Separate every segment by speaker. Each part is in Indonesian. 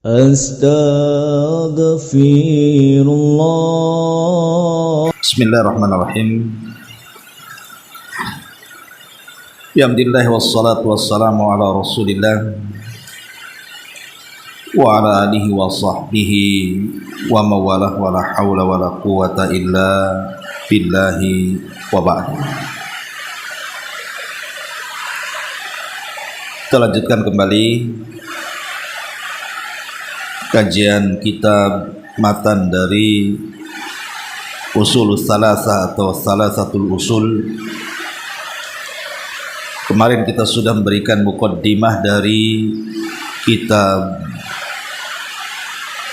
Speaker 1: Astaghfirullah.
Speaker 2: Bismillahirrahmanirrahim. Alhamdulillah wassalatu wassalamu ala Rasulillah wa ala alihi wa sahbihi wa mawalah wa la hawla wa la quwata illa billahi wa ba'd. Kita lanjutkan kembali kajian kitab matan dari Ushulus Tsalatsa atau Tsalatsatul Ushul. Kemarin kita sudah memberikan muqaddimah dari kitab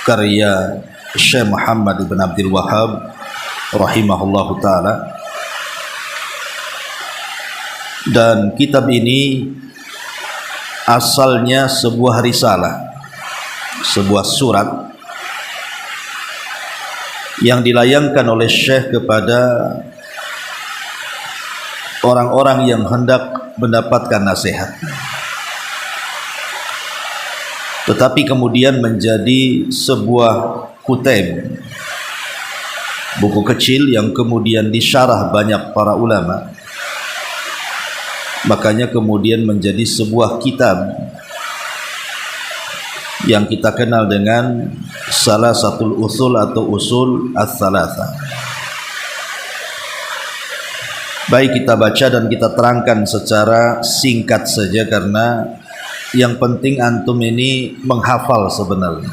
Speaker 2: karya Syekh Muhammad ibn Abdul Wahhab rahimahullahu ta'ala. Dan kitab ini asalnya sebuah risalah, sebuah surat yang dilayangkan oleh Syekh kepada orang-orang yang hendak mendapatkan nasihat, tetapi kemudian menjadi sebuah kutub, buku kecil yang kemudian disyarah banyak para ulama. Makanya kemudian menjadi sebuah kitab yang kita kenal dengan Tsalatsatul Ushul atau Ushul Ats-Tsalatsa. Baik, kita baca dan kita terangkan secara singkat saja, karena yang penting antum ini menghafal sebenarnya.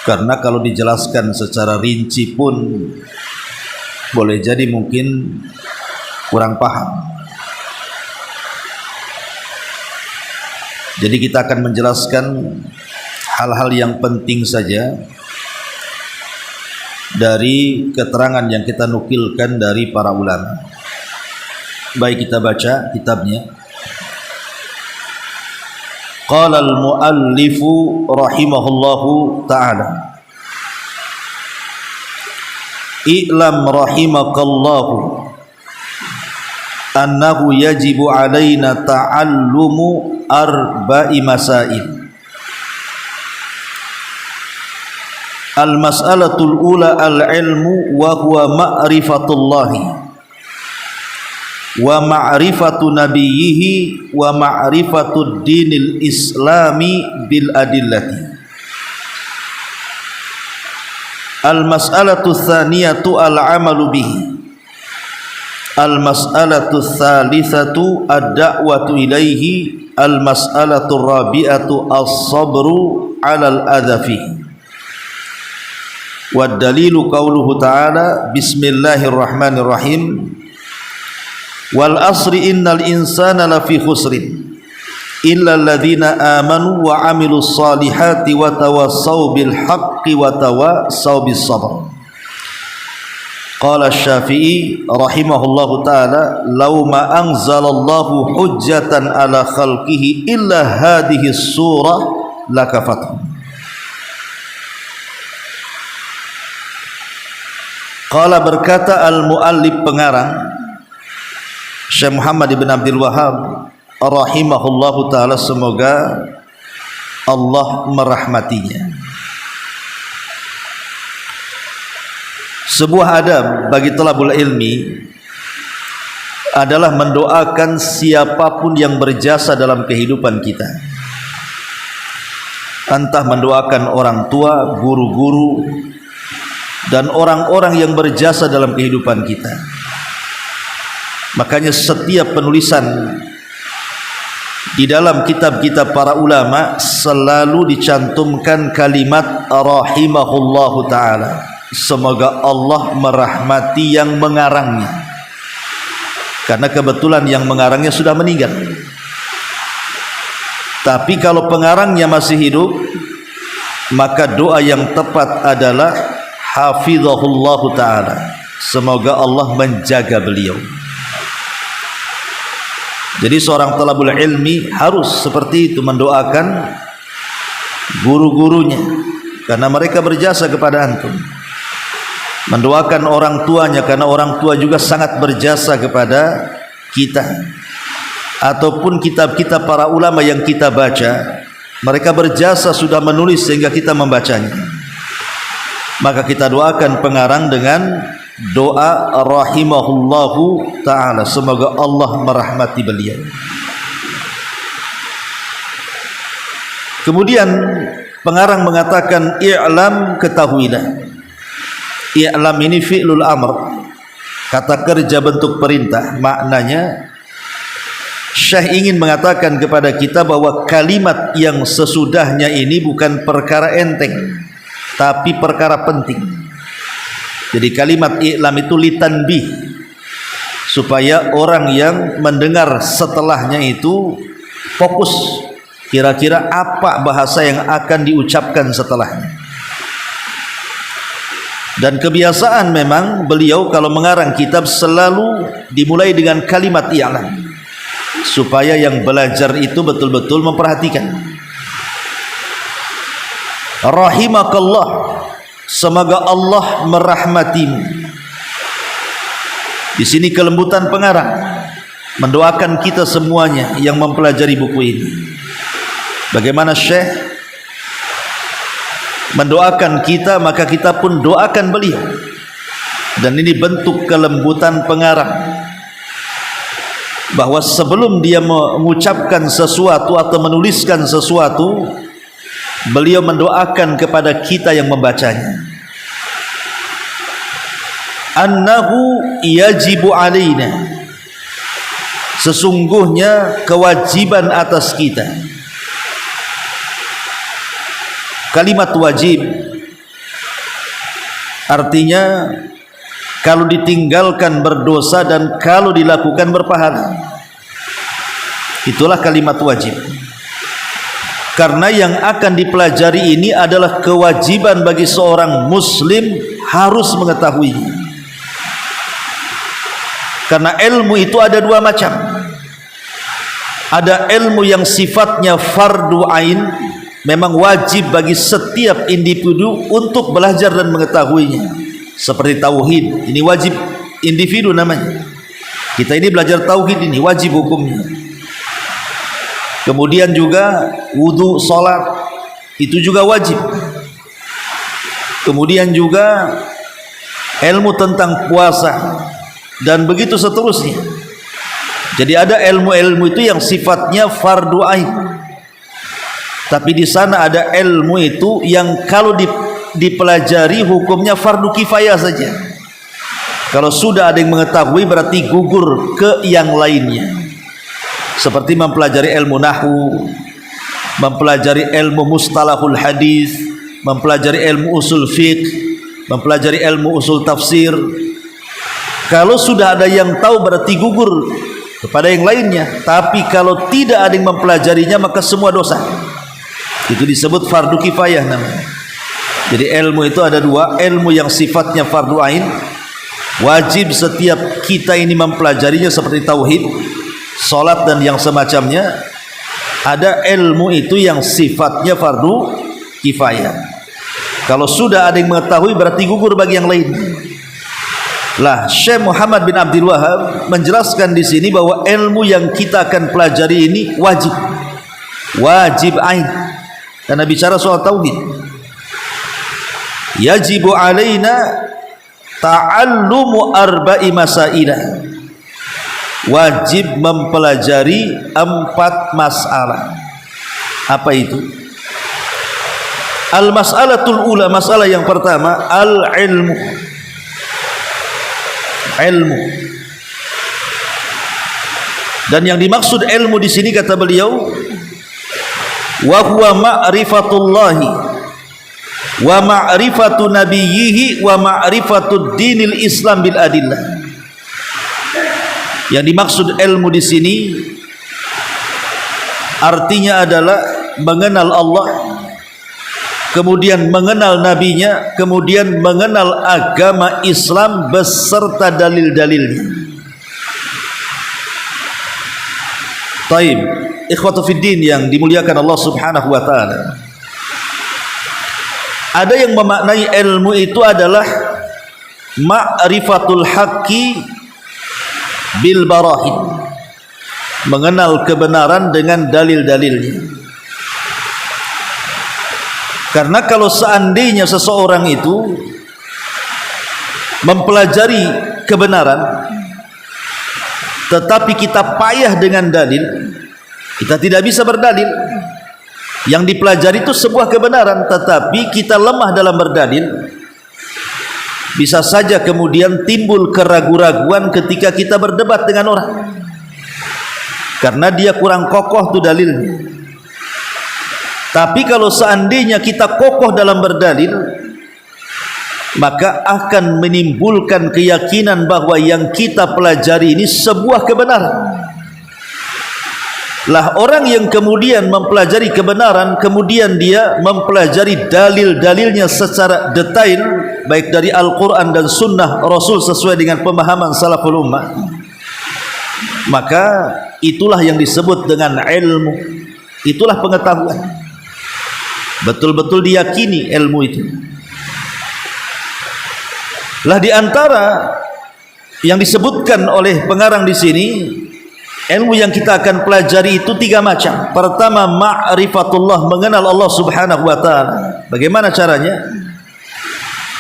Speaker 2: Karena kalau dijelaskan secara rinci pun boleh jadi mungkin kurang paham. Jadi kita akan menjelaskan hal-hal yang penting saja dari keterangan yang kita nukilkan dari para ulama. Baik, kita baca kitabnya. Qala al-muallifu rahimahullahu ta'ala, i'lam rahimakallahu annahu yajibu alaina ta'allumu arba'i masail. Al-mas'alatul ula al-ilmu wa huwa ma'rifatullahi wa ma'rifatu nabiyhi wa ma'rifatud dinil islami bil adillati. Al-mas'alatu tsaniyatu al-amalu bihi. Al-mas'alatu tsalitsatu ad-da'watu ilaihi. Al-mas'alatu rabi'atu as-sabru 'alal adza fihi. Wa dalilu qauluhu ta'ala bismillahirrahmanirrahim wal asri innal insana lafi khusrin illa alladhina amanu wa amilus salihati wa tawassaw bil haqqi wa tawassaw bis sabr. Qala Asy-Syafi'i rahimahullahu ta'ala law ma anzalallahu hujjatan ala khalqihi illa hadhihi surah lakafatuhum. Qala, berkata al-muallif pengarang Syekh Muhammad ibn Abdul Wahhab rahimahullahu ta'ala, semoga Allah merahmatinya. Sebuah adab bagi thalabul ilmi adalah mendoakan siapapun yang berjasa dalam kehidupan kita. Entah mendoakan orang tua, guru-guru, dan orang-orang yang berjasa dalam kehidupan kita. Makanya setiap penulisan di dalam kitab-kitab para ulama selalu dicantumkan kalimat rahimahullahu ta'ala, semoga Allah merahmati yang mengarangnya, karena kebetulan yang mengarangnya sudah meninggal. Tapi kalau pengarangnya masih hidup, maka doa yang tepat adalah hafizahullahu ta'ala, semoga Allah menjaga beliau. Jadi seorang thalabul ilmi harus seperti itu, mendoakan guru-gurunya karena mereka berjasa kepada antum, mendoakan orang tuanya karena orang tua juga sangat berjasa kepada kita, ataupun kitab-kitab para ulama yang kita baca mereka berjasa sudah menulis sehingga kita membacanya. Maka kita doakan pengarang dengan doa rahimahullahu ta'ala, semoga Allah merahmati beliau. Kemudian pengarang mengatakan i'lam, ketahuilah. I'lam ini fi'lul amr, kata kerja bentuk perintah. Maknanya Syekh ingin mengatakan kepada kita bahwa kalimat yang sesudahnya ini bukan perkara enteng, tapi perkara penting. Jadi kalimat i'lam itu litanbih, supaya orang yang mendengar setelahnya itu fokus, kira-kira apa bahasa yang akan diucapkan setelahnya. Dan kebiasaan memang beliau kalau mengarang kitab selalu dimulai dengan kalimat i'lam, supaya yang belajar itu betul-betul memperhatikan. Rahimakallah, semoga Allah merahmatimu. Di sini kelembutan pengarang mendoakan kita semuanya yang mempelajari buku ini. Bagaimana Syekh mendoakan kita, maka kita pun doakan beliau. Dan ini bentuk kelembutan pengarang, bahwa sebelum dia mengucapkan sesuatu atau menuliskan sesuatu, beliau mendoakan kepada kita yang membacanya. Annahu yajibu alaina, sesungguhnya kewajiban atas kita. Kalimat wajib artinya kalau ditinggalkan berdosa dan kalau dilakukan berpahala. Itulah kalimat wajib. Karena yang akan dipelajari ini adalah kewajiban bagi seorang muslim harus mengetahuinya. Karena ilmu itu ada dua macam. Ada ilmu yang sifatnya fardu ain, memang wajib bagi setiap individu untuk belajar dan mengetahuinya. Seperti tauhid, ini wajib individu namanya. Kita ini belajar tauhid, ini wajib hukumnya. Kemudian juga wudu, salat, itu juga wajib. Kemudian juga ilmu tentang puasa dan begitu seterusnya. Jadi ada ilmu-ilmu itu yang sifatnya fardu ain. Tapi di sana ada ilmu itu yang kalau dipelajari hukumnya fardu kifayah saja. Kalau sudah ada yang mengetahui berarti gugur ke yang lainnya. Seperti mempelajari ilmu nahwu, mempelajari ilmu mustalahul hadis, mempelajari ilmu usul fiqh, mempelajari ilmu usul tafsir. Kalau sudah ada yang tahu berarti gugur kepada yang lainnya. Tapi kalau tidak ada yang mempelajarinya maka semua dosa. Itu disebut fardu kifayah namanya. Jadi ilmu itu ada dua, ilmu yang sifatnya fardu ain, wajib setiap kita ini mempelajarinya seperti tauhid, salat dan yang semacamnya. Ada ilmu itu yang sifatnya fardu kifayah. Kalau sudah ada yang mengetahui berarti gugur bagi yang lain. Lah, Syekh Muhammad bin Abdul Wahab menjelaskan di sini bahwa ilmu yang kita akan pelajari ini wajib, wajib ain, karena bicara soal tauhid. Yajibu alaina ta'allumu arba'i masailah, wajib mempelajari 4 masalah. Apa itu? Al-mas'alatul ula, masalah yang pertama, al-ilmu. Ilmu. Dan yang dimaksud ilmu di sini kata beliau, wa huwa ma'rifatullahi wa ma'rifatu nabiyhi wa ma'rifatu dinil Islam bil adillah. Yang dimaksud ilmu di sini artinya adalah mengenal Allah, kemudian mengenal nabinya, kemudian mengenal agama Islam beserta dalil-dalilnya. Taib, ikhwatu fiddin yang dimuliakan Allah Subhanahu wa taala. Ada yang memaknai ilmu itu adalah ma'rifatul haqqi bil barahin, mengenal kebenaran dengan dalil-dalilnya. Karena kalau seandainya seseorang itu mempelajari kebenaran tetapi kita payah dengan dalil, kita tidak bisa berdalil. Yang dipelajari itu sebuah kebenaran tetapi kita lemah dalam berdalil, bisa saja kemudian timbul keraguan-raguan ketika kita berdebat dengan orang karena dia kurang kokoh tuh dalilnya. Tapi kalau seandainya kita kokoh dalam berdalil, maka akan menimbulkan keyakinan bahwa yang kita pelajari ini sebuah kebenaran. Lah orang yang kemudian mempelajari kebenaran, kemudian dia mempelajari dalil-dalilnya secara detail, baik dari Al-Quran dan Sunnah Rasul sesuai dengan pemahaman salaful ummah, maka itulah yang disebut dengan ilmu, itulah pengetahuan. Betul-betul diyakini ilmu itu. Lah di antara yang disebutkan oleh pengarang di sini, ilmu yang kita akan pelajari itu 3 macam. Pertama, ma'rifatullah, mengenal Allah Subhanahu wa taala. Bagaimana caranya?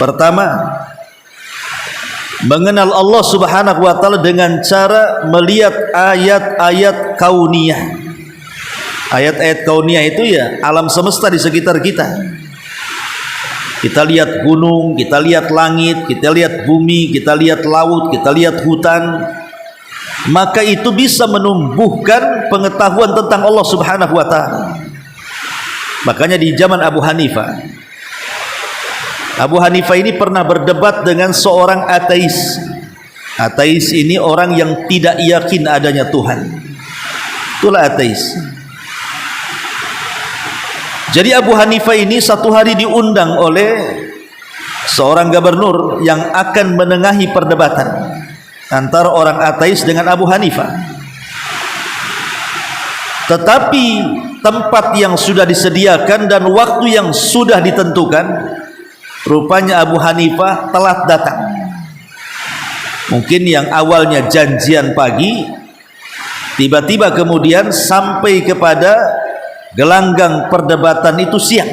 Speaker 2: Pertama, mengenal Allah Subhanahu wa taala dengan cara melihat ayat-ayat kauniyah. Ayat-ayat kauniyah itu ya alam semesta di sekitar kita. Kita lihat gunung, kita lihat langit, kita lihat bumi, kita lihat laut, kita lihat hutan. Maka itu bisa menumbuhkan pengetahuan tentang Allah Subhanahu wa taala. Makanya di zaman Abu Hanifah ini pernah berdebat dengan seorang ateis. Ateis ini orang yang tidak yakin adanya Tuhan. Itulah ateis. Jadi Abu Hanifah ini satu hari diundang oleh seorang gubernur yang akan menengahi perdebatan antara orang ateis dengan Abu Hanifah. Tetapi tempat yang sudah disediakan dan waktu yang sudah ditentukan, rupanya Abu Hanifah telat datang. Mungkin yang awalnya janjian pagi, tiba-tiba kemudian sampai kepada gelanggang perdebatan itu siang.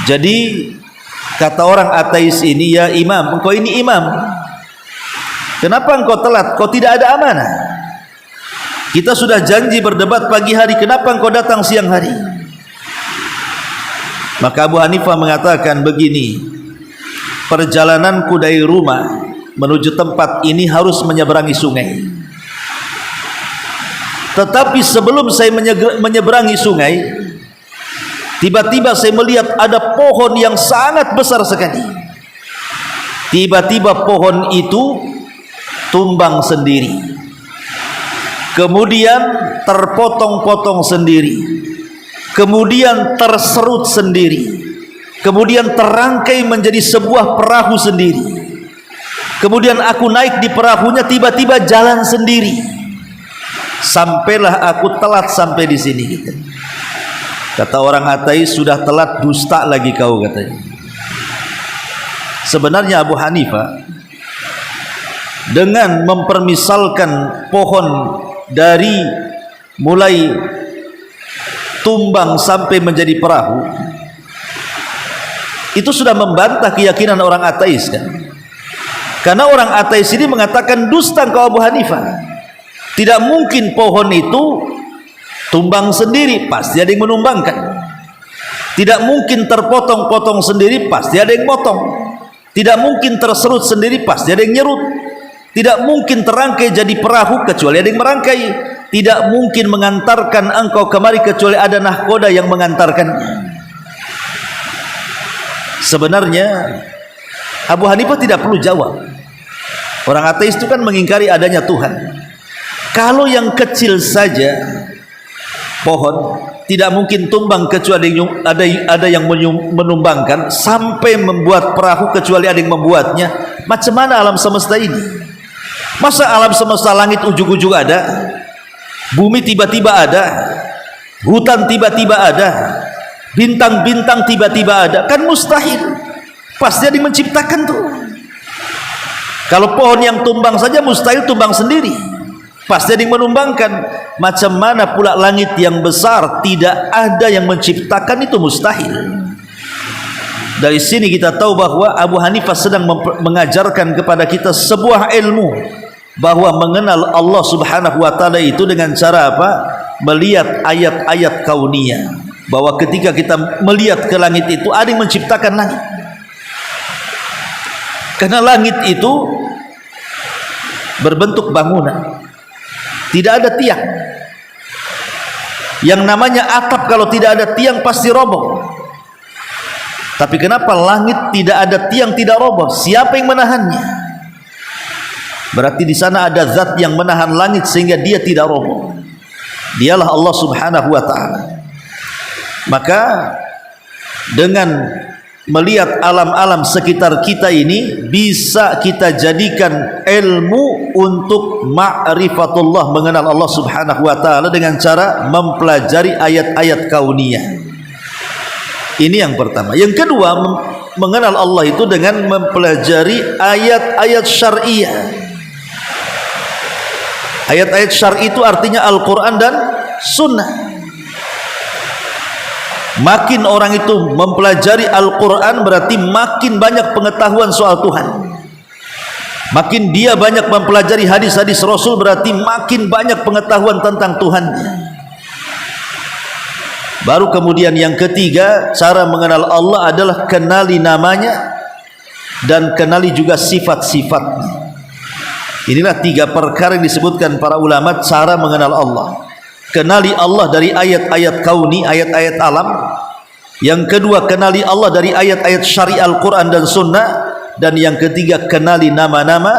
Speaker 2: Jadi kata orang ateis ini, ya imam, engkau ini imam, kenapa engkau telat? Kau tidak ada amanah. Kita sudah janji berdebat pagi hari, kenapa engkau datang siang hari? Maka Abu Hanifah mengatakan begini, perjalananku dari rumah menuju tempat ini harus menyeberangi sungai. Tetapi sebelum saya menyeberangi sungai, tiba-tiba saya melihat ada pohon yang sangat besar sekali. Tiba-tiba pohon itu tumbang sendiri, kemudian terpotong-potong sendiri, kemudian terserut sendiri, kemudian terangkai menjadi sebuah perahu sendiri. Kemudian aku naik di perahunya, tiba-tiba jalan sendiri. Sampailah aku telat sampai di sini. Kata orang ateis, sudah telat, dusta lagi kau, katanya. Sebenarnya Abu Hanifah dengan mempermisalkan pohon dari mulai tumbang sampai menjadi perahu, itu sudah membantah keyakinan orang ateis, kan? Karena orang ateis ini mengatakan, dusta kau Abu Hanifah. Tidak mungkin pohon itu tumbang sendiri, pasti ada yang menumbangkan. Tidak mungkin terpotong-potong sendiri, pasti ada yang potong. Tidak mungkin terserut sendiri, pasti ada yang nyerut. Tidak mungkin terangkai jadi perahu kecuali ada yang merangkai. Tidak mungkin mengantarkan engkau kemari kecuali ada nahkoda yang mengantarkan. Sebenarnya Abu Hanifah tidak perlu jawab. Orang ateis itu kan mengingkari adanya Tuhan. Kalau yang kecil saja pohon tidak mungkin tumbang kecuali ada yang menumbangkan, sampai membuat perahu kecuali ada yang membuatnya. Macam mana alam semesta ini? Masa alam semesta langit ujung-ujung ada, bumi tiba-tiba ada, hutan tiba-tiba ada, bintang-bintang tiba-tiba ada? Kan mustahil. Pasti ada yang menciptakan tuh. Kalau pohon yang tumbang saja mustahil tumbang sendiri. pasti ada yang menumbangkan. Macam mana pula langit yang besar tidak ada yang menciptakan, itu mustahil. Dari sini kita tahu bahwa Abu Hanifah sedang mengajarkan kepada kita sebuah ilmu, bahwa mengenal Allah Subhanahu wa taala itu dengan cara apa? Melihat ayat-ayat kauniyah, bahwa ketika kita melihat ke langit itu ada yang menciptakan langit. Karena langit itu berbentuk bangunan, tidak ada tiang. Yang namanya atap kalau tidak ada tiang pasti roboh. Tapi kenapa langit tidak ada tiang, tidak roboh? Siapa yang menahannya? Berarti di sana ada zat yang menahan langit sehingga dia tidak roboh. Dialah Allah Subhanahu wa taala. Maka dengan melihat alam-alam sekitar kita ini, bisa kita jadikan ilmu untuk ma'rifatullah, mengenal Allah Subhanahu wa taala dengan cara mempelajari ayat-ayat kauniyah. Ini yang pertama. Yang kedua, mengenal Allah itu dengan mempelajari ayat-ayat syariah. Ayat-ayat syar'i itu artinya Al-Quran dan Sunnah. Makin orang itu mempelajari Al-Quran, berarti makin banyak pengetahuan soal Tuhan. Makin dia banyak mempelajari hadis-hadis Rasul, berarti makin banyak pengetahuan tentang Tuhan. Baru kemudian yang ketiga, cara mengenal Allah adalah kenali namanya dan kenali juga sifat-sifatnya. Inilah tiga perkara yang disebutkan para ulama cara mengenal Allah. Kenali Allah dari ayat-ayat kauni, ayat-ayat alam. Yang kedua, kenali Allah dari ayat-ayat syariah Al-Quran dan Sunnah. Dan yang ketiga, kenali nama-nama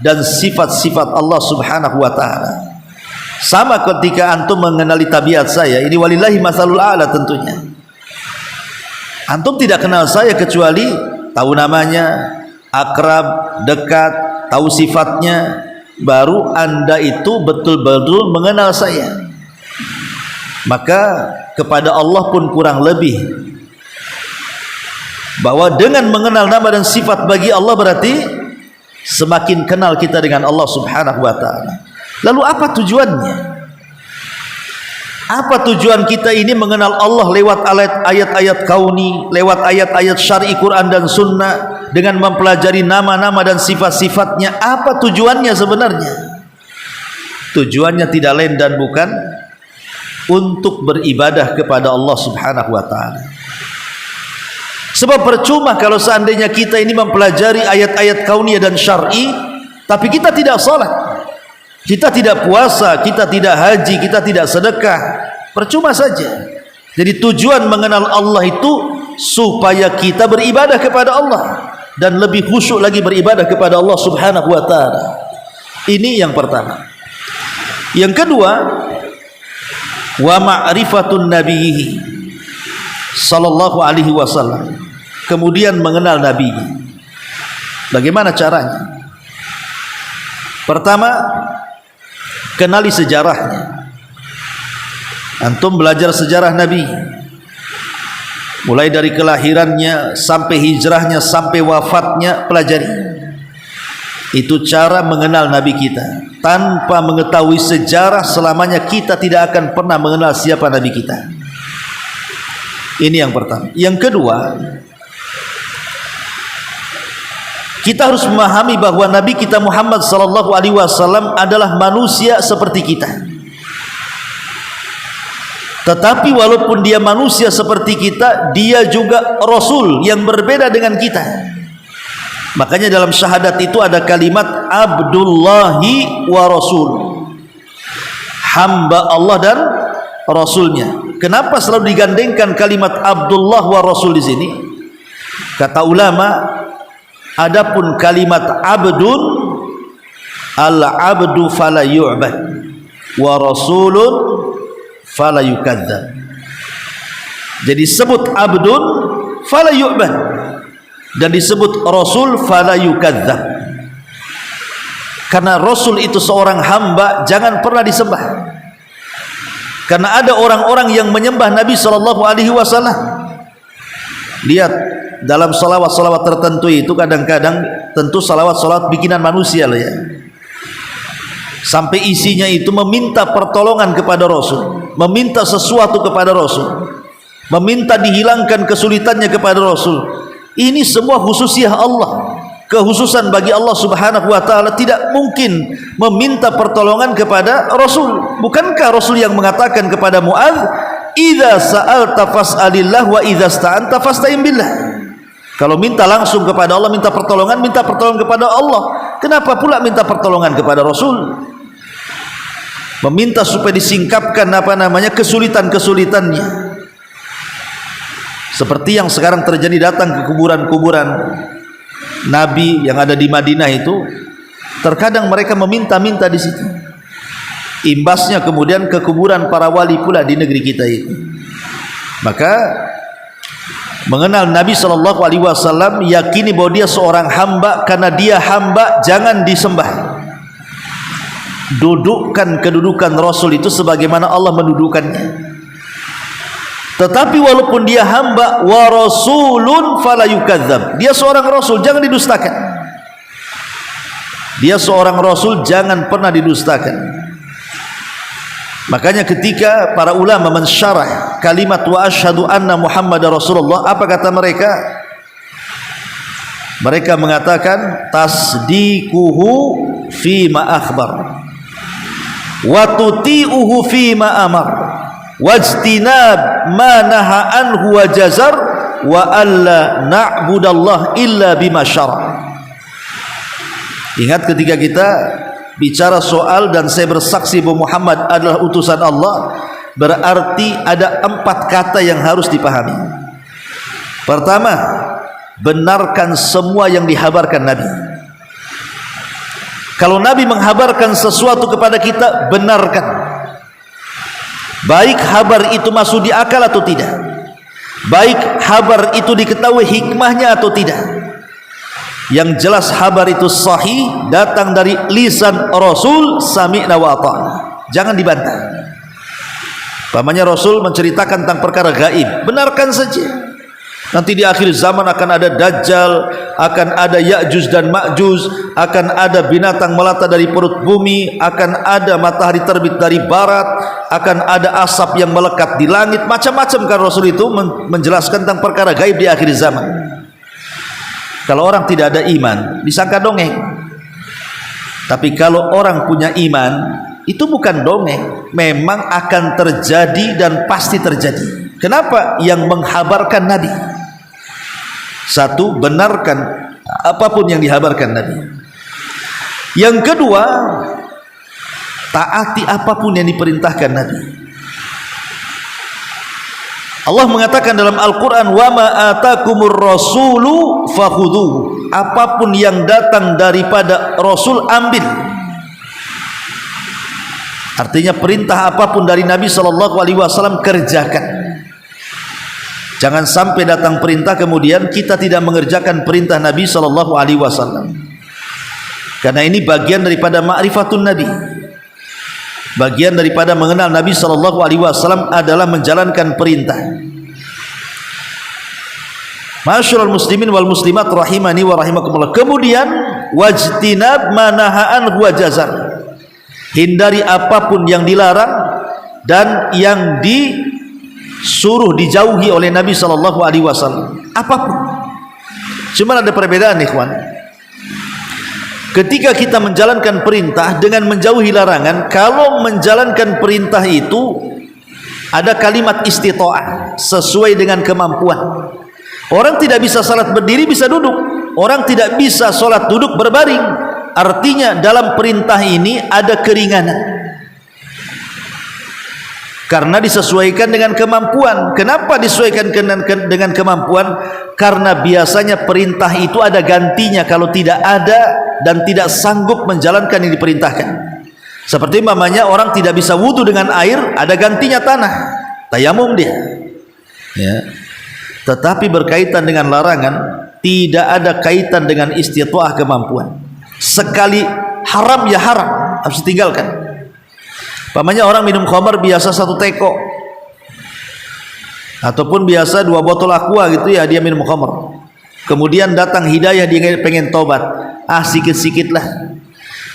Speaker 2: dan sifat-sifat Allah Subhanahu wa ta'ala. Sama ketika antum mengenali tabiat saya, ini walillahi masalul a'la tentunya. Antum tidak kenal saya kecuali tahu namanya, akrab, dekat, tahu sifatnya, baru anda itu betul-betul mengenal saya. Maka kepada Allah pun kurang lebih, bahwa dengan mengenal nama dan sifat bagi Allah berarti semakin kenal kita dengan Allah Subhanahu wa ta'ala. Lalu apa tujuannya? Apa tujuan kita ini mengenal Allah lewat ayat-ayat kauni, lewat ayat-ayat syar'i Quran dan Sunnah, dengan mempelajari nama-nama dan sifat-sifatnya? Apa tujuannya sebenarnya? Tujuannya tidak lain dan bukan untuk beribadah kepada Allah Subhanahu wa ta'ala. Sebab percuma kalau seandainya kita ini mempelajari ayat-ayat kauniyah dan syar'i, tapi kita tidak salat, kita tidak puasa, kita tidak haji, kita tidak sedekah, percuma saja. Jadi tujuan mengenal Allah itu supaya kita beribadah kepada Allah dan lebih khusyuk lagi beribadah kepada Allah Subhanahu wa ta'ala. Ini yang pertama. Yang kedua, wa ma'rifatun nabiyhi sallallahu alaihi wasallam. Kemudian mengenal Nabi. Bagaimana caranya? Pertama, kenali sejarahnya. Antum belajar sejarah Nabi, mulai dari kelahirannya sampai hijrahnya sampai wafatnya, pelajari. Itu cara mengenal Nabi kita. Tanpa mengetahui sejarah, selamanya kita tidak akan pernah mengenal siapa Nabi kita. Ini yang pertama. Yang kedua, kita harus memahami bahwa Nabi kita Muhammad sallallahu alaihi wasallam adalah manusia seperti kita. Tetapi walaupun dia manusia seperti kita, dia juga Rasul yang berbeda dengan kita. Makanya dalam syahadat itu ada kalimat Abdullahi wa Rasul, hamba Allah dan Rasulnya. Kenapa selalu digandengkan kalimat Abdullah wa Rasul di sini? Kata ulama, adapun kalimat abdun, al-abdu fala yu'bad wa rasulun fala yukadzdzab. Jadi sebut abdun fala yu'bad dan disebut rasul fala yukadzdzab. Karena rasul itu seorang hamba, jangan pernah disembah. Karena ada orang-orang yang menyembah Nabi sallallahu alaihi wasallam. Lihat dalam salawat-salawat tertentu itu kadang-kadang tentu salawat-salawat bikinan manusia lah ya. sampai isinya itu meminta pertolongan kepada Rasul, meminta sesuatu kepada Rasul, meminta dihilangkan kesulitannya kepada Rasul. Ini semua khususiyah Allah, kekhususan bagi Allah Subhanahu wa taala. Tidak mungkin meminta pertolongan kepada Rasul. Bukankah Rasul yang mengatakan kepada Muadz, "Idza sa'alta fas'alillah wa idza sta'anta fasta'in billah." Kalau minta langsung kepada Allah, minta pertolongan kepada Allah. Kenapa pula minta pertolongan kepada Rasul? Meminta supaya disingkapkan kesulitan-kesulitannya. Seperti yang sekarang terjadi, datang ke kuburan-kuburan Nabi yang ada di Madinah itu, terkadang mereka meminta-minta di situ. Imbasnya kemudian ke kuburan para wali pula di negeri kita itu. Maka mengenal Nabi SAW, yakini bahwa dia seorang hamba. Karena dia hamba, jangan disembah. Dudukkan kedudukan Rasul itu sebagaimana Allah mendudukkannya. Tetapi walaupun dia hamba, wa rasulun fala yukadzab, dia seorang Rasul, jangan didustakan. Dia seorang Rasul, jangan pernah didustakan. Makanya ketika para ulama mensyarah kalimat wa asyhadu anna Muhammadar Rasulullah, apa kata mereka? Mereka mengatakan tasdiquhu fima akhbar wa tuti'uhu fima amar wajtinab ma naha anhu wa jazar wa alla na'budallah illa bima syara'. Ingat ketika kita bicara soal dan saya bersaksi bahwa Muhammad adalah utusan Allah, berarti ada 4 kata yang harus dipahami. Pertama, benarkan semua yang dihabarkan Nabi. Kalau Nabi menghabarkan sesuatu kepada kita, benarkan. Baik kabar itu masuk di akal atau tidak, baik kabar itu diketahui hikmahnya atau tidak. Yang jelas kabar itu sahih, datang dari lisan Rasul, sami'na wa ata'na, jangan dibantah. Pamannya Rasul menceritakan tentang perkara gaib, benarkan saja. Nanti di akhir zaman akan ada Dajjal, akan ada Ya'juj dan Ma'juj, akan ada binatang melata dari perut bumi, akan ada matahari terbit dari barat, akan ada asap yang melekat di langit, macam-macam. Kan Rasul itu menjelaskan tentang perkara gaib di akhir zaman. Kalau orang tidak ada iman, disangka dongeng. Tapi kalau orang punya iman, itu bukan dongeng, memang akan terjadi dan pasti terjadi. Kenapa? Yang menghabarkan Nabi. Satu, benarkan apapun yang dihabarkan Nabi. Yang kedua, taati apapun yang diperintahkan Nabi. Allah mengatakan dalam Al-Quran, wa ma atakumur rasulu fakhudhuhu, apapun yang datang daripada Rasul, ambil. Artinya perintah apapun dari Nabi SAW, kerjakan. Jangan sampai datang perintah kemudian kita tidak mengerjakan perintah Nabi SAW. Karena ini bagian daripada ma'rifatun Nabi. Bagian daripada mengenal Nabi SAW adalah menjalankan perintah. Ma'asyiral muslimin wal muslimat rahimani wa rahimakumullah. Kemudian wajtinab manaha'an huwa jazar, hindari apapun yang dilarang dan yang disuruh dijauhi oleh Nabi SAW. Apapun. Cuma ada perbedaan, ikhwan. Ketika kita menjalankan perintah dengan menjauhi larangan, kalau menjalankan perintah itu ada kalimat istita'ah, sesuai dengan kemampuan. Orang tidak bisa salat berdiri, bisa duduk. Orang tidak bisa salat duduk berbaring. Artinya dalam perintah ini ada keringanan, karena disesuaikan dengan kemampuan. Kenapa disesuaikan dengan kemampuan? Karena biasanya perintah itu ada gantinya kalau tidak ada dan tidak sanggup menjalankan yang diperintahkan. Seperti mamanya orang tidak bisa wudu dengan air, ada gantinya tanah, tayamum dia. Ya. Tetapi berkaitan dengan larangan, tidak ada kaitan dengan istita'ah, kemampuan. Sekali haram ya haram, harus ditinggalkan. Pamannya orang minum khamar biasa 1 teko, ataupun biasa 2 botol aqua gitu ya, dia minum khamar. Kemudian datang hidayah, dia pengen tobat, sikit-sikit lah.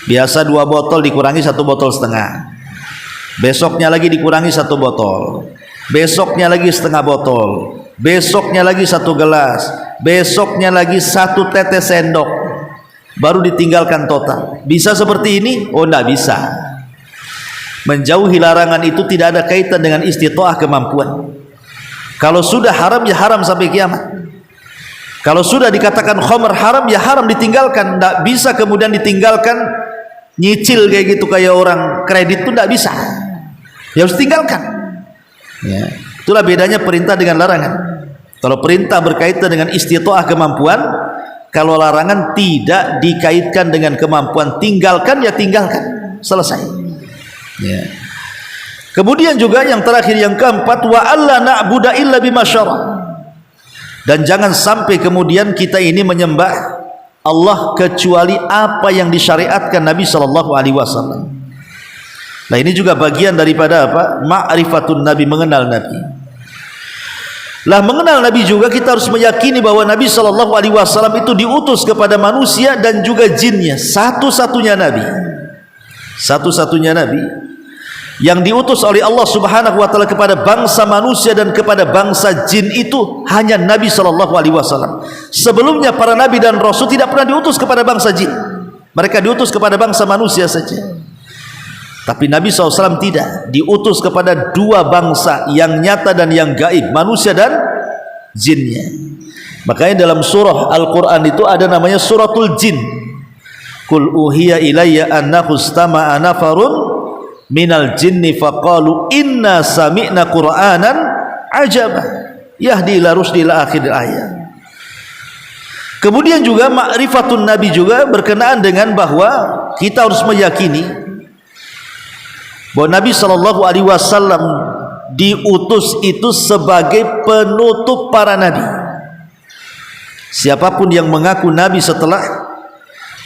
Speaker 2: Biasa 2 botol dikurangi 1,5 botol. Besoknya lagi dikurangi 1 botol. Besoknya lagi setengah botol. Besoknya lagi 1 gelas. Besoknya lagi 1 tetes sendok. Baru ditinggalkan total. Bisa seperti ini? Oh, tidak bisa. Menjauhi larangan itu tidak ada kaitan dengan istita'ah, kemampuan. Kalau sudah haram ya haram sampai kiamat. Kalau sudah dikatakan khamr haram ya haram, ditinggalkan. Tidak bisa kemudian ditinggalkan nyicil kayak gitu, kayak orang kredit itu tidak bisa. Ya harus tinggalkan. Ya, itulah bedanya perintah dengan larangan. Kalau perintah berkaitan dengan istita'ah, kemampuan. Kalau larangan tidak dikaitkan dengan kemampuan, tinggalkan ya tinggalkan, selesai. Ya. Kemudian juga yang terakhir, yang keempat, wa alla na'budu illa bima syara'. Dan jangan sampai kemudian kita ini menyembah Allah kecuali apa yang disyariatkan Nabi sallallahu alaihi wasallam. Nah, ini juga bagian daripada apa? Ma'rifatun Nabi, mengenal Nabi. Lah, mengenal Nabi juga kita harus meyakini bahwa Nabi sallallahu alaihi wasallam itu diutus kepada manusia dan juga jinnya. Satu-satunya Nabi. Satu-satunya Nabi yang diutus oleh Allah Subhanahu wa taala kepada bangsa manusia dan kepada bangsa jin itu hanya Nabi sallallahu alaihi wasallam. Sebelumnya para nabi dan rasul tidak pernah diutus kepada bangsa jin. Mereka diutus kepada bangsa manusia saja. Tapi Nabi SAW tidak, diutus kepada 2 bangsa yang nyata dan yang gaib, manusia dan jinnya. Makanya dalam surah Al-Quran itu ada namanya suratul jin. Qul uhiya ilayya annahu istama'a nafarun minal jinni faqalu inna sami'na qur'anan ajaba yahdi ila rusdi ila akhir ayat. Kemudian juga ma'rifatun Nabi juga berkenaan dengan bahwa kita harus meyakini bahwa Nabi sallallahu alaihi wasallam diutus itu sebagai penutup para nabi. Siapapun yang mengaku nabi setelah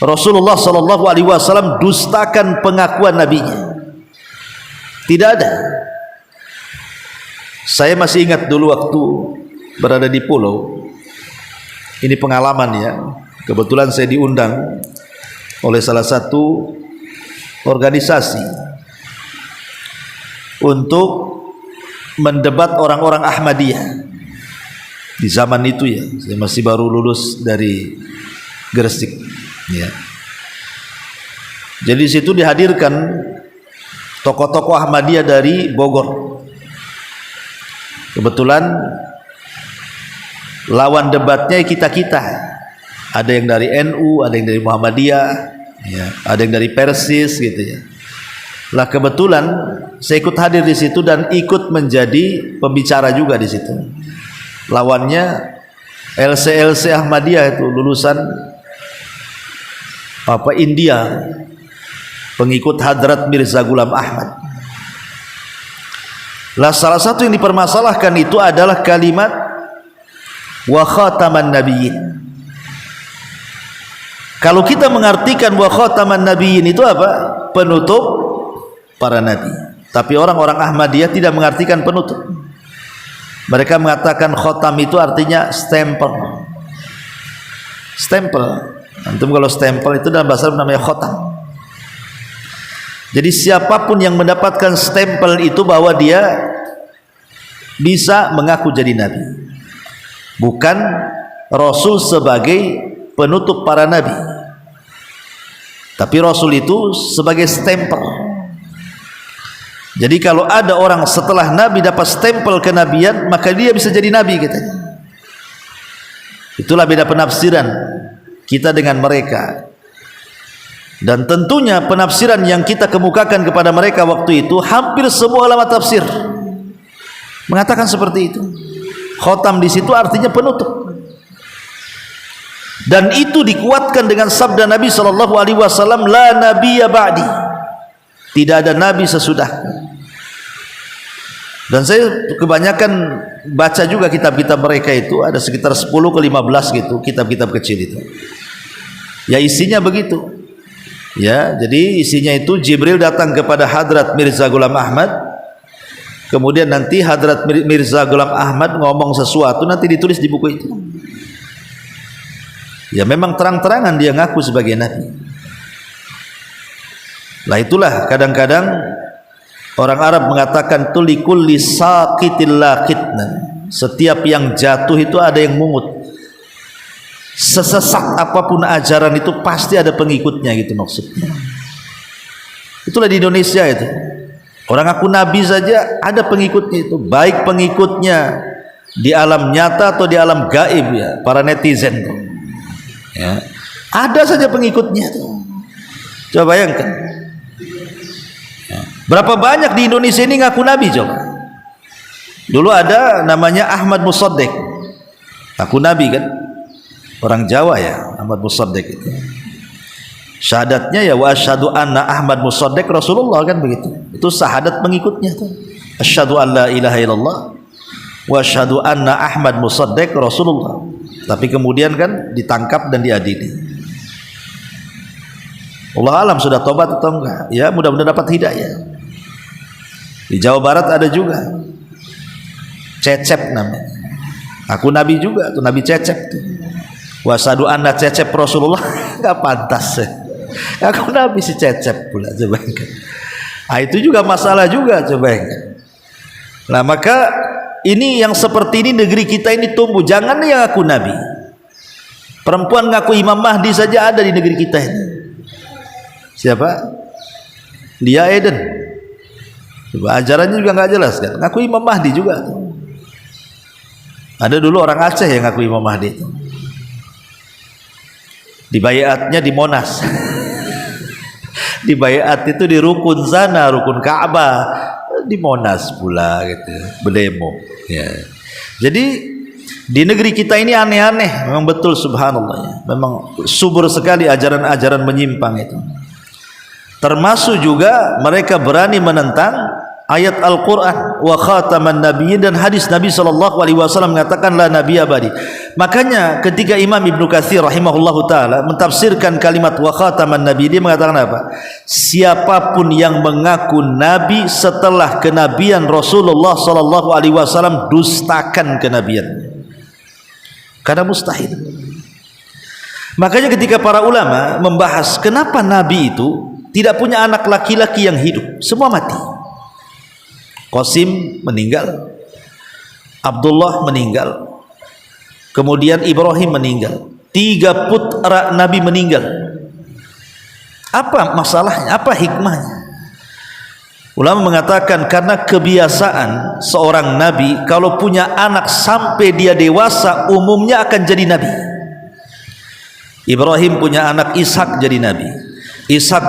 Speaker 2: Rasulullah sallallahu alaihi wasallam dustakan pengakuan nabinya. Tidak ada. Saya masih ingat dulu waktu berada di pulau. Ini pengalaman ya. Kebetulan saya diundang oleh salah satu organisasi untuk mendebat orang-orang Ahmadiyah di zaman itu ya. Saya masih baru lulus dari Gresik ya. Jadi di situ dihadirkan tokoh-tokoh Ahmadiyah dari Bogor. Kebetulan lawan debatnya kita-kita. Ada yang dari NU, ada yang dari Muhammadiyah ya, ada yang dari Persis gitu ya. Lah kebetulan saya ikut hadir di situ dan ikut menjadi pembicara juga di situ. Lawannya LC Ahmadiyah itu lulusan apa India, pengikut Hadrat Mirza Ghulam Ahmad. Lah salah satu yang dipermasalahkan itu adalah kalimat wa khataman nabiyyin. Kalau kita mengartikan wa khataman nabiyyin itu apa? Penutup para nabi. Tapi orang-orang Ahmadiyah tidak mengartikan penutup. Mereka mengatakan khotam itu artinya stempel. Stempel. Antum kalau stempel itu dalam bahasa Arab namanya khotam. Jadi siapapun yang mendapatkan stempel itu bahwa dia bisa mengaku jadi nabi. Bukan Rasul sebagai penutup para nabi. Tapi Rasul itu sebagai stempel. Jadi kalau ada orang setelah Nabi dapat stempel kenabian, maka dia bisa jadi Nabi katanya. Itulah beda penafsiran kita dengan mereka. Dan tentunya penafsiran yang kita kemukakan kepada mereka waktu itu, hampir semua ulama tafsir mengatakan seperti itu. Khotam di situ artinya penutup. Dan itu dikuatkan dengan sabda Nabi SAW, la nabiyya ba'di. Tidak ada nabi sesudahku. Dan saya kebanyakan baca juga kitab-kitab mereka itu, ada sekitar 10 ke 15 gitu, kitab-kitab kecil itu. Ya isinya begitu. Ya, jadi isinya itu Jibril datang kepada Hadrat Mirza Ghulam Ahmad. Kemudian nanti Hadrat Mirza Ghulam Ahmad ngomong sesuatu, nanti ditulis di buku itu. Ya memang terang-terangan dia ngaku sebagai nabi. Lah itulah kadang-kadang orang Arab mengatakan tulikulli saqitil laqitnan. Setiap yang jatuh itu ada yang mungut. Sesesat apapun ajaran itu pasti ada pengikutnya, gitu maksudnya. Itulah di Indonesia itu. Orang aku nabi saja ada pengikutnya itu, baik pengikutnya di alam nyata atau di alam gaib ya, para netizen tuh. Ya. Ada saja pengikutnya tuh. Coba bayangkan. Ya. Berapa banyak di Indonesia ini ngaku nabi coba. Dulu ada namanya Ahmad Musaddiq. Ngaku nabi kan. Orang Jawa ya, Ahmad Musaddiq itu. Syahadatnya ya wa asyhadu anna Ahmad Musaddiq Rasulullah, kan begitu. Itu syahadat pengikutnya tuh. Asyhadu an la ilaha illallah wa asyhadu anna Ahmad Musaddiq Rasulullah. Tapi kemudian kan ditangkap dan diadili. Allah alam sudah tobat atau enggak? Ya, mudah-mudahan dapat hidayah. Di Jawa Barat ada juga Cecep namanya. Aku nabi juga tuh, Nabi Cecep tuh. Wa asyhadu anna Cecep Rasulullah. Enggak pantas ya. Aku nabi si Cecep pula, coba. Nah, itu juga masalah juga, coba. Nah, maka ini yang seperti ini negeri kita ini tumbuh. Jangan yang aku nabi. Perempuan ngaku Imam Mahdi saja ada di negeri kita ini. Siapa? Dia Eden. Coba, ajarannya juga nggak jelas kan. Ngaku Imam Mahdi juga tuh. Ada dulu orang Aceh yang ngaku Imam Mahdi itu. Di bayatnya di Monas. Di bayat itu di rukun sana, rukun Ka'bah, di Monas pula gitu, berdemo ya. Jadi di negeri kita ini aneh-aneh, memang betul, subhanallah ya. Memang subur sekali ajaran-ajaran menyimpang itu. Termasuk juga mereka berani menentang ayat Al-Quran wa khataman nabiyyin, dan hadis Nabi SAW mengatakan la nabiy abadi. Makanya ketika Imam Ibnu Katsir rahimahullahu taala mentafsirkan kalimat wa khataman nabiyyin, dia mengatakan apa? Siapapun yang mengaku nabi setelah kenabian Rasulullah SAW dustakan kenabiannya, karena mustahil. Makanya ketika para ulama membahas kenapa nabi itu tidak punya anak laki-laki yang hidup, semua mati. Qasim meninggal, Abdullah meninggal, kemudian Ibrahim meninggal, 3 putra Nabi meninggal. Apa masalahnya? Apa hikmahnya? Ulama mengatakan karena kebiasaan seorang Nabi kalau punya anak sampai dia dewasa umumnya akan jadi Nabi. Ibrahim punya anak Ishak jadi Nabi. Ishak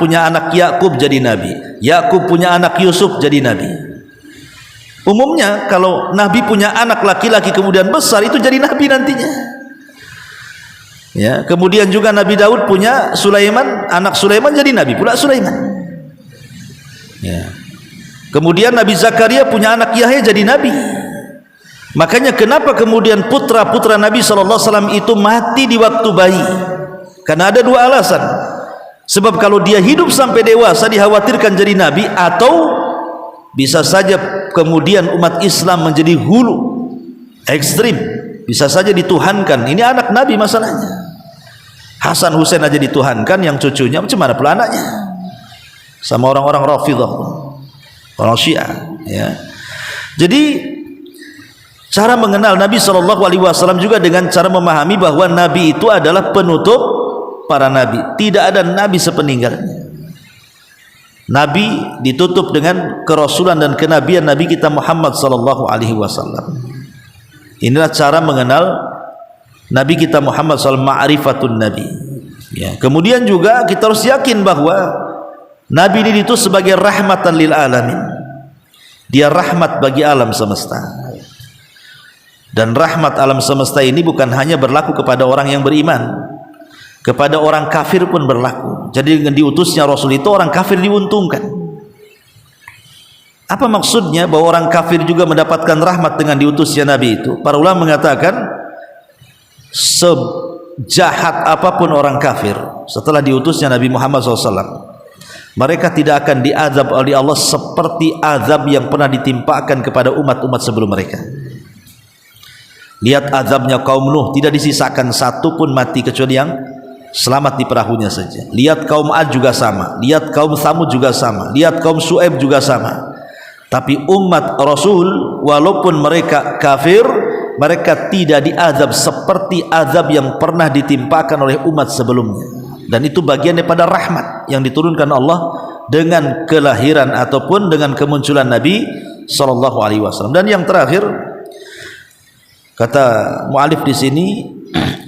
Speaker 2: punya anak Yakub jadi nabi. Yakub punya anak Yusuf jadi nabi. Umumnya kalau nabi punya anak laki-laki kemudian besar, itu jadi nabi nantinya. Ya, kemudian juga Nabi Daud punya Sulaiman, anak Sulaiman jadi nabi pula Sulaiman. Ya. Kemudian Nabi Zakaria punya anak Yahya jadi nabi. Makanya kenapa kemudian putra-putra Nabi SAW itu mati di waktu bayi? Karena ada 2 alasan. Sebab kalau dia hidup sampai dewasa dikhawatirkan jadi nabi, atau bisa saja kemudian umat Islam menjadi hulu ekstrim, bisa saja dituhankan. Ini anak nabi masalahnya. Hasan Hussein aja dituhankan, yang cucunya macam mana pula anaknya? Sama orang-orang Rafidhah, orang Syiah ya. Jadi cara mengenal Nabi SAW juga dengan cara memahami bahwa nabi itu adalah penutup para nabi. Tidak ada nabi sepeninggalnya. Nabi ditutup dengan kerasulan dan kenabian Nabi kita Muhammad SAW. Inilah cara mengenal Nabi kita Muhammad SAW, ma'rifatun Nabi ya. Kemudian juga kita harus yakin bahwa Nabi ini itu sebagai rahmatan lil alamin. Dia rahmat bagi alam semesta. Dan rahmat alam semesta ini bukan hanya berlaku kepada orang yang beriman, kepada orang kafir pun berlaku. Jadi dengan diutusnya Rasul itu orang kafir diuntungkan. Apa maksudnya bahwa orang kafir juga mendapatkan rahmat dengan diutusnya Nabi itu? Para ulama mengatakan sejahat apapun orang kafir setelah diutusnya Nabi Muhammad SAW, mereka tidak akan diazab oleh Allah seperti azab yang pernah ditimpakan kepada umat-umat sebelum mereka. Lihat azabnya kaum Nuh, tidak disisakan satu pun mati kecuali yang selamat di perahunya saja. Lihat kaum Ad juga sama, lihat kaum Tsamud juga sama, lihat kaum Syuaib juga sama. Tapi umat Rasul walaupun mereka kafir, mereka tidak diazab seperti azab yang pernah ditimpakan oleh umat sebelumnya. Dan itu bagian daripada rahmat yang diturunkan Allah dengan kelahiran ataupun dengan kemunculan Nabi sallallahu alaihi wasallam. Dan yang terakhir kata mu'alif di sini,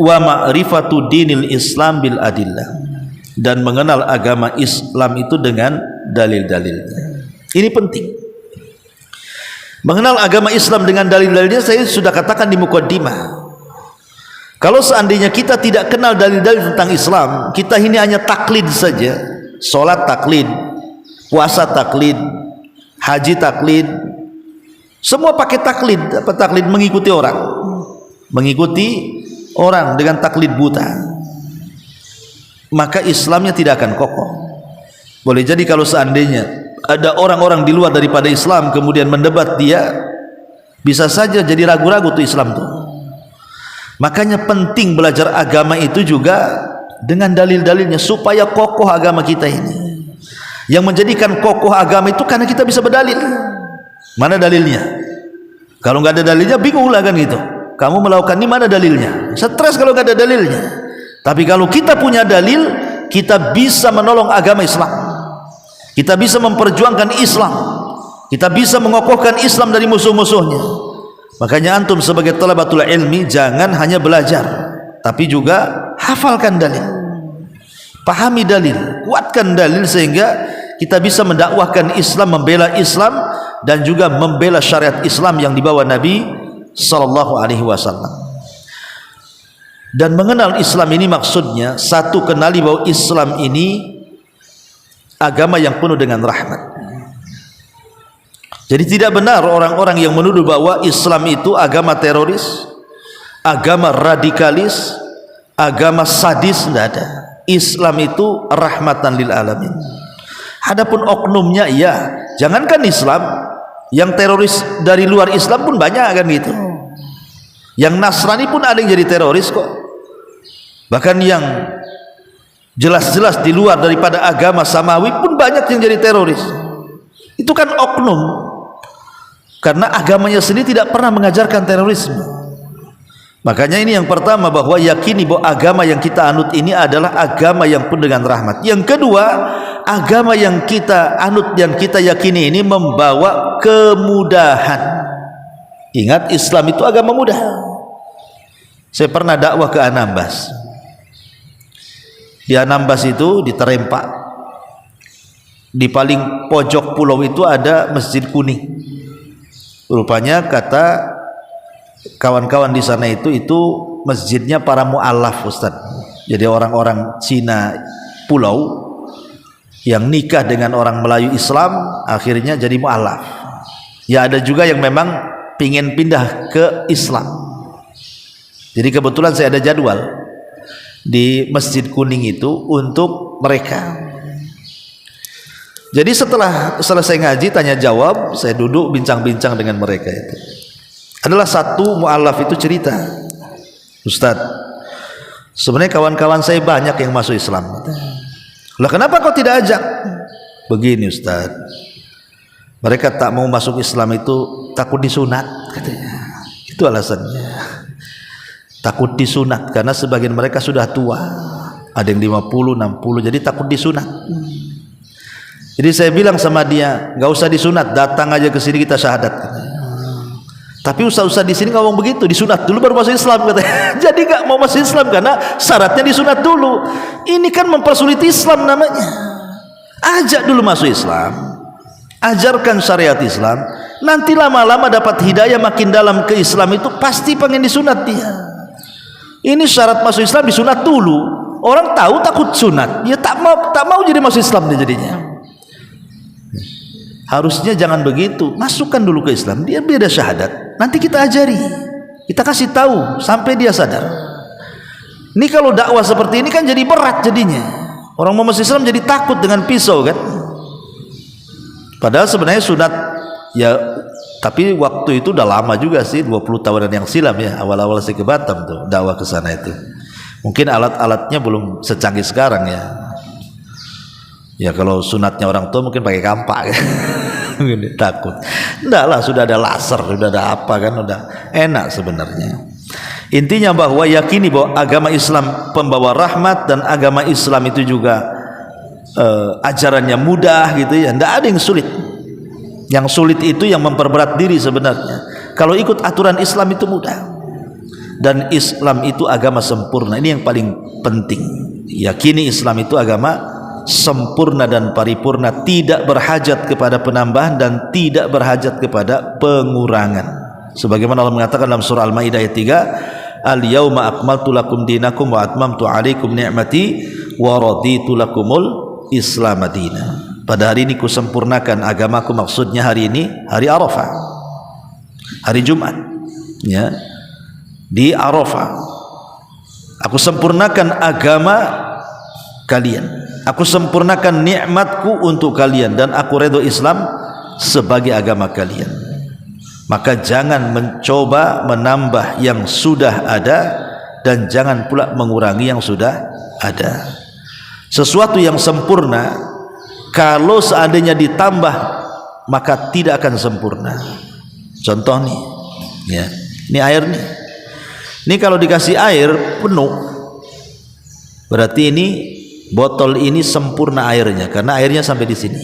Speaker 2: wa ma'rifatu dinil Islam bil adillah, dan mengenal agama Islam itu dengan dalil-dalilnya. Ini penting. Mengenal agama Islam dengan dalil-dalilnya, saya sudah katakan di mukaddimah. Kalau seandainya kita tidak kenal dalil-dalil tentang Islam, kita ini hanya taklid saja. Salat taklid, puasa taklid, haji taklid, semua pakai taklid. Apa taklid? Mengikuti orang. Mengikuti orang dengan taklid buta. Maka Islamnya tidak akan kokoh. Boleh jadi kalau seandainya ada orang-orang di luar daripada Islam kemudian mendebat dia, bisa saja jadi ragu-ragu tuh Islam tuh. Makanya penting belajar agama itu juga dengan dalil-dalilnya supaya kokoh agama kita ini. Yang menjadikan kokoh agama itu karena kita bisa berdalil. Mana dalilnya? Kalau nggak ada dalilnya bingung lah kan gitu. Kamu melakukan ini mana dalilnya? Stres kalau nggak ada dalilnya. Tapi kalau kita punya dalil, kita bisa menolong agama Islam. Kita bisa memperjuangkan Islam. Kita bisa mengokohkan Islam dari musuh-musuhnya. Makanya antum sebagai talabatul ilmi jangan hanya belajar, tapi juga hafalkan dalil, pahami dalil, kuatkan dalil sehingga kita bisa mendakwahkan Islam, membela Islam, dan juga membela syariat Islam yang dibawa Nabi sallallahu alaihi wasallam. Dan mengenal Islam ini maksudnya satu, kenali bahwa Islam ini agama yang penuh dengan rahmat. Jadi tidak benar orang-orang yang menuduh bahwa Islam itu agama teroris, agama radikalis, agama sadis. Tidak ada. Islam itu rahmatan lil alamin. Adapun oknumnya, ya, jangankan Islam, yang teroris dari luar Islam pun banyak kan gitu. Yang Nasrani pun ada yang jadi teroris kok. Bahkan yang jelas-jelas di luar daripada agama samawi pun banyak yang jadi teroris. Itu kan oknum. Karena agamanya sendiri tidak pernah mengajarkan terorisme. Makanya ini yang pertama, bahwa yakini bahwa agama yang kita anut ini adalah agama yang penuh dengan rahmat. Yang kedua, agama yang kita anut dan kita yakini ini membawa kemudahan. Ingat, Islam itu agama mudah. Saya pernah dakwah ke Anambas. Di Anambas itu di Terempak, di paling pojok pulau itu ada Masjid Kuning. Rupanya kata kawan-kawan di sana itu masjidnya para mu'alaf, Ustaz. Jadi orang-orang Cina pulau yang nikah dengan orang Melayu Islam akhirnya jadi mu'alaf. Ya ada juga yang memang pingin pindah ke Islam. Jadi kebetulan saya ada jadwal di Masjid Kuning itu untuk mereka. Jadi setelah selesai ngaji tanya jawab, saya duduk bincang-bincang dengan mereka itu. Adalah satu mu'alaf itu cerita, Ustaz, sebenarnya kawan-kawan saya banyak yang masuk Islam. Lah kenapa kau tidak ajak? Begini Ustaz, mereka tak mau masuk Islam itu takut disunat katanya. Itu alasannya. Takut disunat karena sebagian mereka sudah tua. Ada yang 50, 60, jadi takut disunat. Jadi saya bilang sama dia, nggak usah disunat, datang aja ke sini kita syahadat. Tapi ustaz-ustaz di sini ngomong begitu, disunat dulu baru masuk Islam katanya. Jadi nggak mau masuk Islam karena syaratnya disunat dulu. Ini kan mempersulit Islam namanya. Ajak dulu masuk Islam, ajarkan syariat Islam. Nanti lama-lama dapat hidayah makin dalam ke Islam itu pasti pengen disunat dia. Ini syarat masuk Islam disunat dulu. Orang tahu takut sunat, dia tak mau jadi masuk Islam dia jadinya. Harusnya jangan begitu, masukkan dulu ke Islam, dia beda syahadat, nanti kita ajari, kita kasih tahu sampai dia sadar. Ini kalau dakwah seperti ini kan jadi berat jadinya. Orang mau masuk Islam jadi takut dengan pisau kan. Padahal sebenarnya sunat ya, tapi waktu itu udah lama juga sih, 20 tahunan yang silam ya, awal-awal saya ke Batam tuh dakwah ke sana itu. Mungkin alat-alatnya belum secanggih sekarang ya. Ya kalau sunatnya orang tua mungkin pakai kampak ya. Takut. Enggak lah, sudah ada laser, sudah ada apa kan, udah enak sebenarnya. Intinya bahwa yakini bahwa agama Islam pembawa rahmat dan agama Islam itu juga ajarannya mudah gitu ya. Enggak ada yang sulit. Yang sulit itu yang memperberat diri sebenarnya. Kalau ikut aturan Islam itu mudah. Dan Islam itu agama sempurna. Ini yang paling penting. Yakini Islam itu agama sempurna dan paripurna, tidak berhajat kepada penambahan dan tidak berhajat kepada pengurangan. Sebagaimana Allah mengatakan dalam surah Al-Maidah ayat 3, Al-yauma akmaltu lakum dinakum wa atmamtu alaikum ni'mati wa raditu lakumul Islam madina. Pada hari ini kusempurnakan agamaku, maksudnya hari ini hari Arafah, hari Jumat ya, di Arafah aku sempurnakan agama kalian, aku sempurnakan nikmatku untuk kalian, dan aku redha Islam sebagai agama kalian. Maka jangan mencoba menambah yang sudah ada, dan jangan pula mengurangi yang sudah ada. Sesuatu yang sempurna kalau seandainya ditambah maka tidak akan sempurna. Contoh nih ya, ini air nih, ini kalau dikasih air penuh berarti ini botol ini sempurna airnya, karena airnya sampai di sini.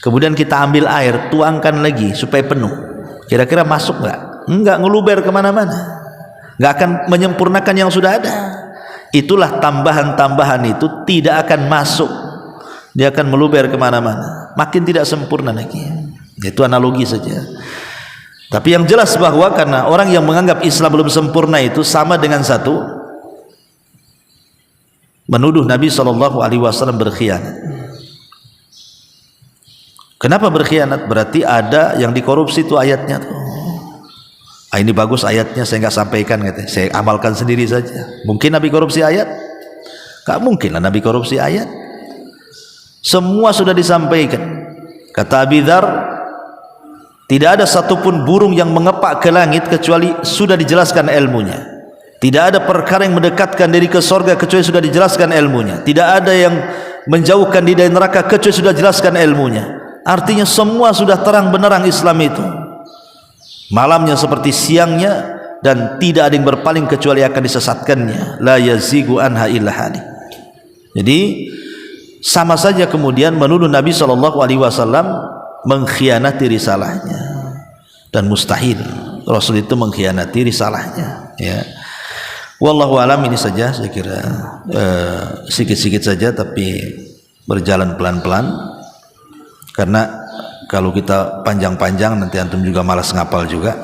Speaker 2: Kemudian kita ambil air, tuangkan lagi supaya penuh. Kira-kira masuk nggak? Enggak, ngeluber kemana-mana. Nggak akan menyempurnakan yang sudah ada. Itulah tambahan-tambahan itu tidak akan masuk. Dia akan meluber kemana-mana. Makin tidak sempurna lagi. Itu analogi saja. Tapi yang jelas bahwa karena orang yang menganggap Islam belum sempurna itu sama dengan satu, menuduh Nabi SAW berkhianat. Kenapa berkhianat? Berarti ada yang dikorupsi itu ayatnya tuh. Ini bagus ayatnya, saya nggak sampaikan, katanya. Saya amalkan sendiri saja. Mungkin Nabi korupsi ayat? Gak mungkin lah Nabi korupsi ayat. Semua sudah disampaikan. Kata Abi Dzar, tidak ada satupun burung yang mengepak ke langit kecuali sudah dijelaskan ilmunya. Tidak ada perkara yang mendekatkan diri ke surga kecuali sudah dijelaskan ilmunya. Tidak ada yang menjauhkan diri dari neraka kecuali sudah dijelaskan ilmunya. Artinya semua sudah terang benderang Islam itu, malamnya seperti siangnya, dan tidak ada yang berpaling kecuali akan disesatkannya. La yazigu anha illa halik. Jadi sama saja kemudian menuduh Nabi SAW mengkhianati risalahnya, dan mustahil Rasul itu mengkhianati risalahnya ya. Wallahu alam, ini saja saya kira, sikit-sikit saja tapi berjalan pelan-pelan, karena kalau kita panjang-panjang nanti antum juga malas ngapal juga.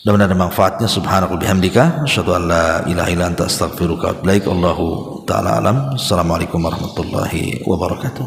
Speaker 2: Mudah-mudahan ada manfaatnya. Subhanakallahumma bihamdika asyhadu an la ilaha illa anta astaghfiruka wa atubu ilaik. Allahu taala alam. Assalamualaikum warahmatullahi wabarakatuh.